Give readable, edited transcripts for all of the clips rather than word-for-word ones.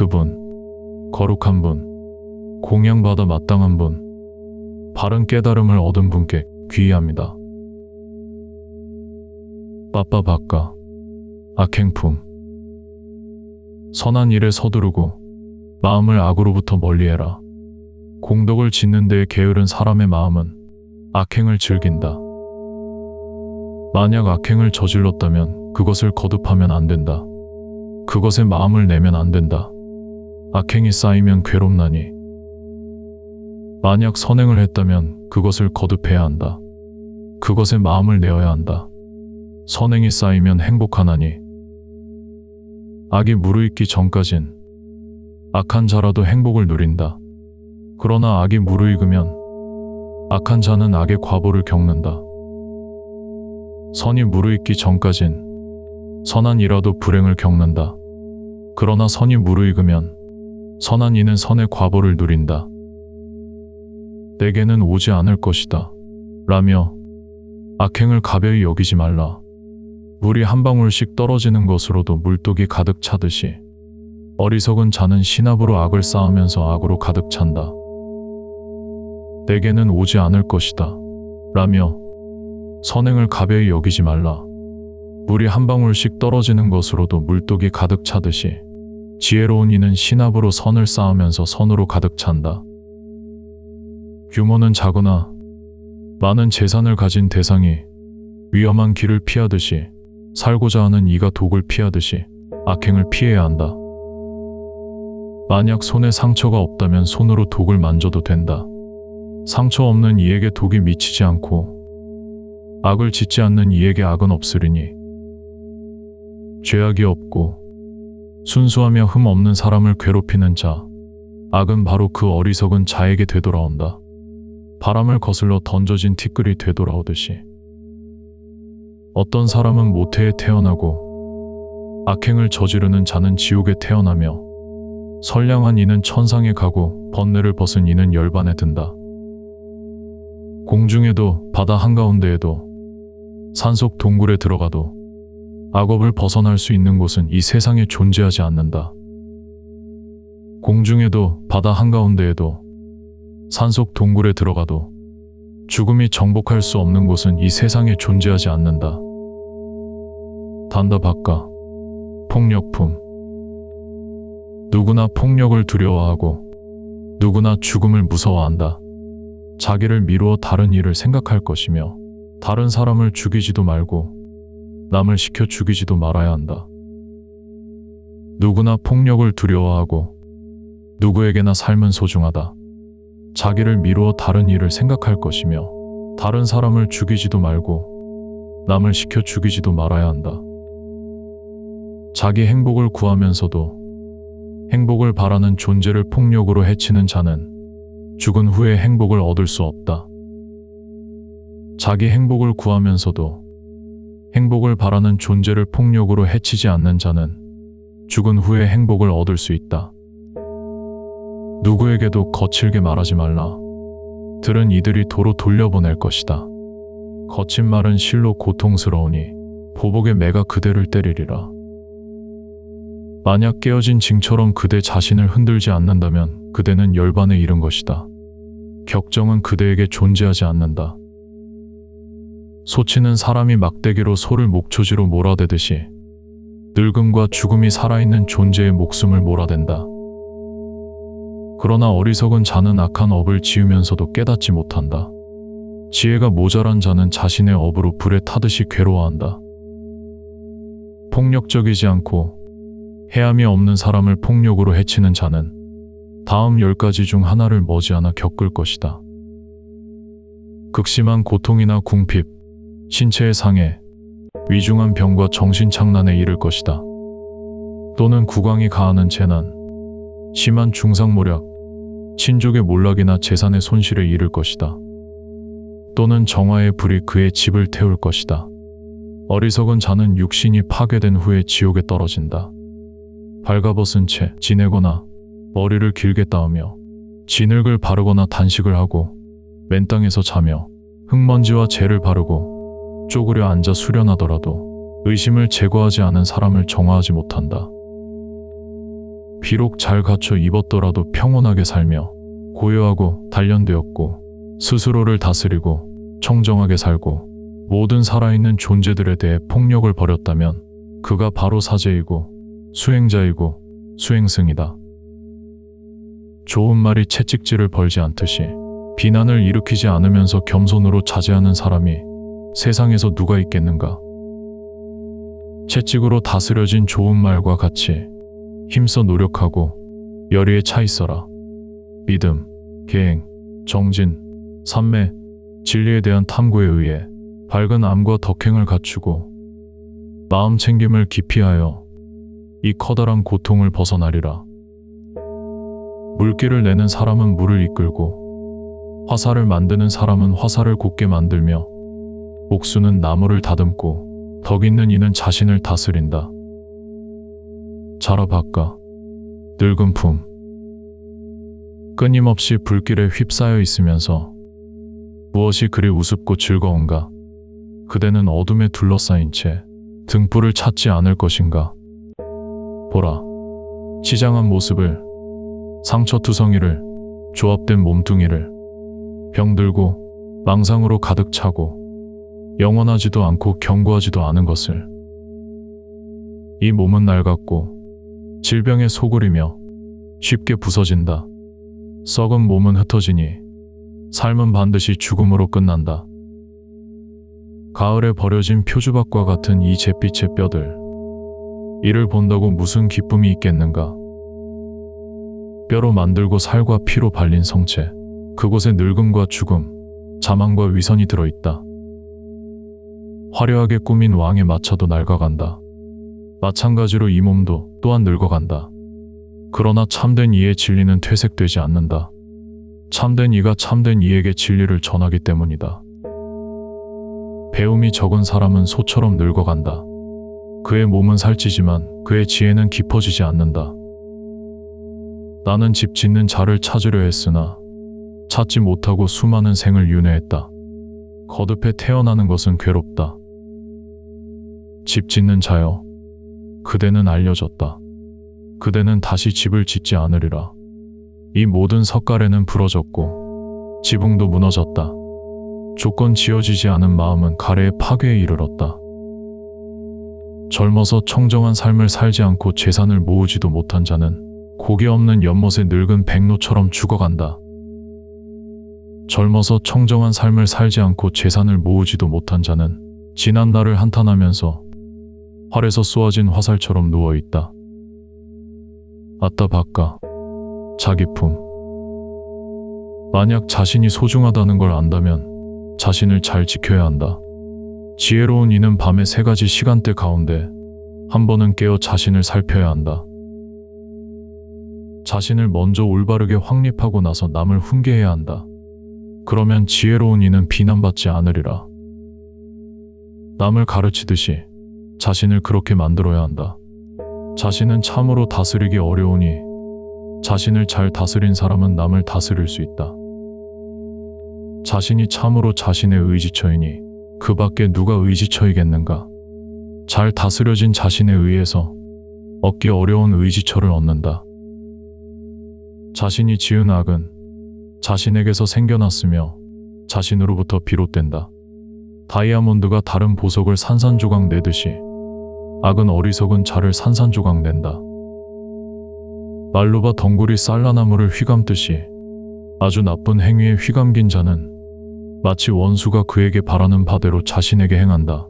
그분, 거룩한 분, 공양받아 마땅한 분, 바른 깨달음을 얻은 분께 귀의합니다. 빠빠바까 악행품. 선한 일에 서두르고 마음을 악으로부터 멀리해라. 공덕을 짓는 데에 게으른 사람의 마음은 악행을 즐긴다. 만약 악행을 저질렀다면 그것을 거듭하면 안 된다. 그것에 마음을 내면 안 된다. 악행이 쌓이면 괴롭나니. 만약 선행을 했다면 그것을 거듭해야 한다. 그것에 마음을 내어야 한다. 선행이 쌓이면 행복하나니. 악이 무르익기 전까진 악한 자라도 행복을 누린다. 그러나 악이 무르익으면 악한 자는 악의 과보를 겪는다. 선이 무르익기 전까진 선한 이라도 불행을 겪는다. 그러나 선이 무르익으면 선한 이는 선의 과보를 누린다. 내게는 오지 않을 것이다 라며 악행을 가벼이 여기지 말라. 물이 한 방울씩 떨어지는 것으로도 물독이 가득 차듯이 어리석은 자는 신압으로 악을 쌓으면서 악으로 가득 찬다. 내게는 오지 않을 것이다 라며 선행을 가벼이 여기지 말라. 물이 한 방울씩 떨어지는 것으로도 물독이 가득 차듯이 지혜로운 이는 신압으로 선을 쌓으면서 선으로 가득 찬다. 규모는 작으나 많은 재산을 가진 대상이 위험한 길을 피하듯이 살고자 하는 이가 독을 피하듯이 악행을 피해야 한다. 만약 손에 상처가 없다면 손으로 독을 만져도 된다. 상처 없는 이에게 독이 미치지 않고 악을 짓지 않는 이에게 악은 없으리니. 죄악이 없고 순수하며 흠 없는 사람을 괴롭히는 자, 악은 바로 그 어리석은 자에게 되돌아온다. 바람을 거슬러 던져진 티끌이 되돌아오듯이. 어떤 사람은 모태에 태어나고 악행을 저지르는 자는 지옥에 태어나며 선량한 이는 천상에 가고 번뇌를 벗은 이는 열반에 든다. 공중에도 바다 한가운데에도 산속 동굴에 들어가도 악업을 벗어날 수 있는 곳은 이 세상에 존재하지 않는다. 공중에도 바다 한가운데에도 산속 동굴에 들어가도 죽음이 정복할 수 없는 곳은 이 세상에 존재하지 않는다. 단다바까 폭력품. 누구나 폭력을 두려워하고 누구나 죽음을 무서워한다. 자기를 미루어 다른 일을 생각할 것이며 다른 사람을 죽이지도 말고 남을 시켜 죽이지도 말아야 한다. 누구나 폭력을 두려워하고 누구에게나 삶은 소중하다. 자기를 미루어 다른 일을 생각할 것이며 다른 사람을 죽이지도 말고 남을 시켜 죽이지도 말아야 한다. 자기 행복을 구하면서도 행복을 바라는 존재를 폭력으로 해치는 자는 죽은 후에 행복을 얻을 수 없다. 자기 행복을 구하면서도 행복을 바라는 존재를 폭력으로 해치지 않는 자는 죽은 후에 행복을 얻을 수 있다. 누구에게도 거칠게 말하지 말라. 들은 이들이 도로 돌려보낼 것이다. 거친 말은 실로 고통스러우니 보복의 매가 그대를 때리리라. 만약 깨어진 징처럼 그대 자신을 흔들지 않는다면 그대는 열반에 이른 것이다. 격정은 그대에게 존재하지 않는다. 소치는 사람이 막대기로 소를 목초지로 몰아대듯이 늙음과 죽음이 살아있는 존재의 목숨을 몰아댄다. 그러나 어리석은 자는 악한 업을 지으면서도 깨닫지 못한다. 지혜가 모자란 자는 자신의 업으로 불에 타듯이 괴로워한다. 폭력적이지 않고 해함이 없는 사람을 폭력으로 해치는 자는 다음 10가지 중 하나를 머지않아 겪을 것이다. 극심한 고통이나 궁핍, 신체의 상해, 위중한 병과 정신착란에 이를 것이다. 또는 국왕이 가하는 재난, 심한 중상모략, 친족의 몰락이나 재산의 손실에 이를 것이다. 또는 정화의 불이 그의 집을 태울 것이다. 어리석은 자는 육신이 파괴된 후에 지옥에 떨어진다. 발가벗은 채 지내거나 머리를 길게 따으며 진흙을 바르거나 단식을 하고 맨 땅에서 자며 흙먼지와 재를 바르고 쪼그려 앉아 수련하더라도 의심을 제거하지 않은 사람을 정화하지 못한다. 비록 잘 갖춰 입었더라도 평온하게 살며 고요하고 단련되었고 스스로를 다스리고 청정하게 살고 모든 살아있는 존재들에 대해 폭력을 벌였다면 그가 바로 사제이고 수행자이고 수행승이다. 좋은 말이 채찍질을 벌지 않듯이 비난을 일으키지 않으면서 겸손으로 자제하는 사람이 세상에서 누가 있겠는가? 채찍으로 다스려진 좋은 말과 같이 힘써 노력하고 열의에 차 있어라. 믿음, 계행, 정진, 삼매, 진리에 대한 탐구에 의해 밝은 암과 덕행을 갖추고 마음 챙김을 기피하여 이 커다란 고통을 벗어나리라. 물길을 내는 사람은 물을 이끌고 화살을 만드는 사람은 화살을 곧게 만들며 옥수는 나무를 다듬고 덕 있는 이는 자신을 다스린다. 자라 바까 늙은 품 끊임없이 불길에 휩싸여 있으면서 무엇이 그리 우습고 즐거운가? 그대는 어둠에 둘러싸인 채 등불을 찾지 않을 것인가? 보라, 치장한 모습을, 상처투성이를, 조합된 몸뚱이를, 병들고 망상으로 가득 차고 영원하지도 않고 견고하지도 않은 것을. 이 몸은 낡았고 질병에 소굴이며 쉽게 부서진다. 썩은 몸은 흩어지니 삶은 반드시 죽음으로 끝난다. 가을에 버려진 표주박과 같은 이 잿빛의 뼈들, 이를 본다고 무슨 기쁨이 있겠는가? 뼈로 만들고 살과 피로 발린 성체, 그곳에 늙음과 죽음, 자망과 위선이 들어있다. 화려하게 꾸민 왕의 마차도 낡아간다. 마찬가지로 이 몸도 또한 늙어간다. 그러나 참된 이의 진리는 퇴색되지 않는다. 참된 이가 참된 이에게 진리를 전하기 때문이다. 배움이 적은 사람은 소처럼 늙어간다. 그의 몸은 살찌지만 그의 지혜는 깊어지지 않는다. 나는 집 짓는 자를 찾으려 했으나 찾지 못하고 수많은 생을 윤회했다. 거듭해 태어나는 것은 괴롭다. 집 짓는 자여, 그대는 알려졌다. 그대는 다시 집을 짓지 않으리라. 이 모든 석가래는 부러졌고 지붕도 무너졌다. 조건 지어지지 않은 마음은 가래의 파괴에 이르렀다. 젊어서 청정한 삶을 살지 않고 재산을 모으지도 못한 자는 고개 없는 연못의 늙은 백로처럼 죽어간다. 젊어서 청정한 삶을 살지 않고 재산을 모으지도 못한 자는 지난 날을 한탄하면서 활에서 쏘아진 화살처럼 누워있다. 아따 바까 자기품. 만약 자신이 소중하다는 걸 안다면 자신을 잘 지켜야 한다. 지혜로운 이는 밤의 3가지 시간대 가운데 한 번은 깨어 자신을 살펴야 한다. 자신을 먼저 올바르게 확립하고 나서 남을 훈계해야 한다. 그러면 지혜로운 이는 비난받지 않으리라. 남을 가르치듯이 자신을 그렇게 만들어야 한다. 자신은 참으로 다스리기 어려우니 자신을 잘 다스린 사람은 남을 다스릴 수 있다. 자신이 참으로 자신의 의지처이니 그 밖에 누가 의지처이겠는가? 잘 다스려진 자신에 의해서 얻기 어려운 의지처를 얻는다. 자신이 지은 악은 자신에게서 생겨났으며 자신으로부터 비롯된다. 다이아몬드가 다른 보석을 산산조각 내듯이 악은 어리석은 자를 산산조각 낸다. 말로바 덩굴이 쌀라나무를 휘감듯이 아주 나쁜 행위에 휘감긴 자는 마치 원수가 그에게 바라는 바대로 자신에게 행한다.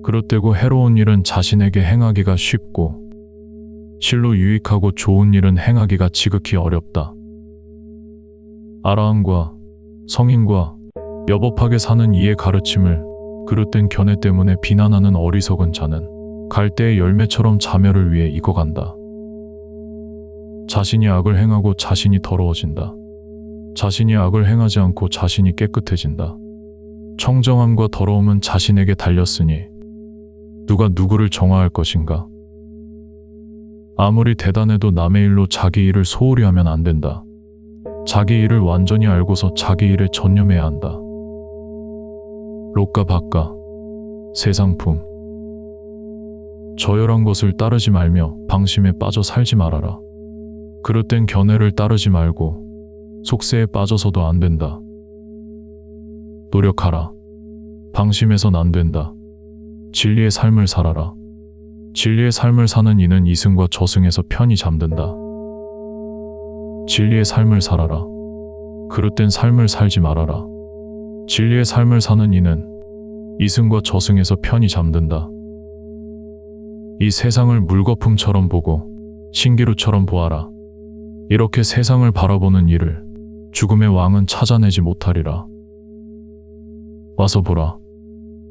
그릇되고 해로운 일은 자신에게 행하기가 쉽고 실로 유익하고 좋은 일은 행하기가 지극히 어렵다. 아라함과 성인과 여법하게 사는 이의 가르침을 그릇된 견해 때문에 비난하는 어리석은 자는 갈대의 열매처럼 자멸을 위해 익어간다. 자신이 악을 행하고 자신이 더러워진다. 자신이 악을 행하지 않고 자신이 깨끗해진다. 청정함과 더러움은 자신에게 달렸으니 누가 누구를 정화할 것인가? 아무리 대단해도 남의 일로 자기 일을 소홀히 하면 안 된다. 자기 일을 완전히 알고서 자기 일에 전념해야 한다. 롯가 바까 세상품. 저열한 것을 따르지 말며 방심에 빠져 살지 말아라. 그릇된 견해를 따르지 말고 속세에 빠져서도 안 된다. 노력하라. 방심해선 안 된다. 진리의 삶을 살아라. 진리의 삶을 사는 이는 이승과 저승에서 편히 잠든다. 진리의 삶을 살아라. 그릇된 삶을 살지 말아라. 진리의 삶을 사는 이는 이승과 저승에서 편히 잠든다. 이 세상을 물거품처럼 보고 신기루처럼 보아라. 이렇게 세상을 바라보는 이를 죽음의 왕은 찾아내지 못하리라. 와서 보라.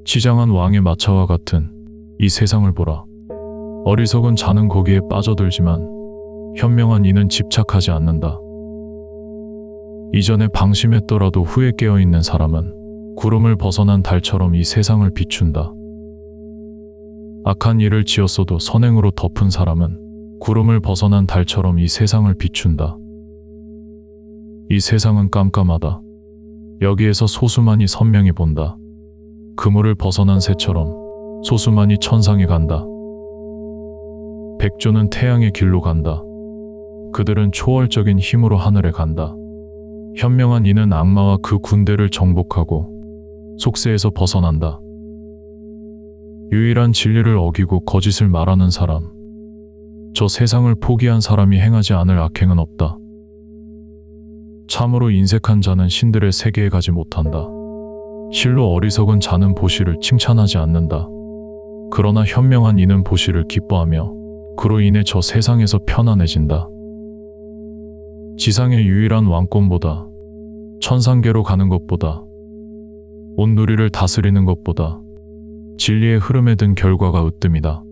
치장한 왕의 마차와 같은 이 세상을 보라. 어리석은 자는 거기에 빠져들지만 현명한 이는 집착하지 않는다. 이전에 방심했더라도 후에 깨어있는 사람은 구름을 벗어난 달처럼 이 세상을 비춘다. 악한 일을 지었어도 선행으로 덮은 사람은 구름을 벗어난 달처럼 이 세상을 비춘다. 이 세상은 깜깜하다. 여기에서 소수만이 선명히 본다. 그물을 벗어난 새처럼 소수만이 천상에 간다. 백조는 태양의 길로 간다. 그들은 초월적인 힘으로 하늘에 간다. 현명한 이는 악마와 그 군대를 정복하고 속세에서 벗어난다. 유일한 진리를 어기고 거짓을 말하는 사람, 저 세상을 포기한 사람이 행하지 않을 악행은 없다. 참으로 인색한 자는 신들의 세계에 가지 못한다. 실로 어리석은 자는 보시를 칭찬하지 않는다. 그러나 현명한 이는 보시를 기뻐하며 그로 인해 저 세상에서 편안해진다. 지상의 유일한 왕권보다, 천상계로 가는 것보다, 온 누리를 다스리는 것보다 진리의 흐름에 든 결과가 으뜸이다.